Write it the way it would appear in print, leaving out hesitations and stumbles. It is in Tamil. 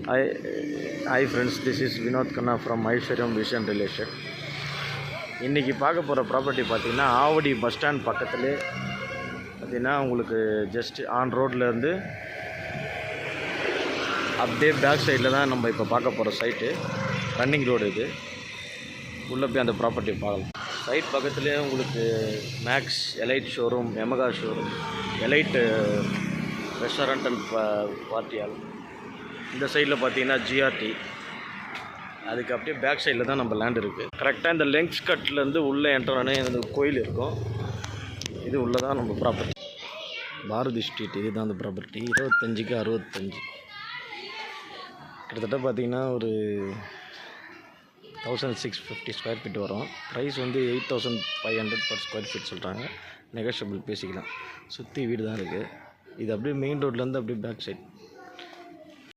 Hi, hi friends, this is Vinod Khanna from Aishwaryam Vision Relation. இன்றைக்கி பார்க்க போகிற ப்ராப்பர்ட்டி பார்த்திங்கன்னா ஆவடி பஸ் ஸ்டாண்ட் பக்கத்துலேயே பார்த்திங்கன்னா உங்களுக்கு ஜஸ்ட் ஆன் ரோட்லேருந்து அப்படியே பேக் சைடில் தான் நம்ம இப்போ பார்க்க போகிற சைட்டு. ரன்னிங் ரோடு இது. உள்ளே போய் அந்த ப்ராப்பர்ட்டி பார்க்கலாம். சைட் பக்கத்துலேயே உங்களுக்கு max elite showroom, Yamaha showroom, elite restaurant and party hall. இந்த சைடில் பார்த்தீங்கன்னா ஜிஆர்டி. அதுக்கு அப்படியே பேக் சைடில் தான் நம்ம லேண்ட் இருக்குது. கரெக்டாக இந்த லெங்க்ஸ் கட்லேருந்து உள்ளே என்ட்ரானே இந்த கோயில் இருக்கும். இது உள்ளே தான் நம்ம ப்ராப்பர்ட்டி. பாரதி ஸ்ட்ரீட், இது தான் அந்த ப்ராப்பர்ட்டி. 25க்கு 65. கிட்டத்தட்ட பார்த்திங்கன்னா ஒரு 1650 ஸ்கொயர் ஃபீட் வரும். ப்ரைஸ் வந்து 8500 per ஸ்கொயர் ஃபீட் சொல்கிறாங்க. நெகோஷியபிள் பேசிக்கலாம். சுற்றி வீடு தான் இருக்குது. இது அப்படியே மெயின் ரோட்லேருந்து அப்படியே பேக் சைட்.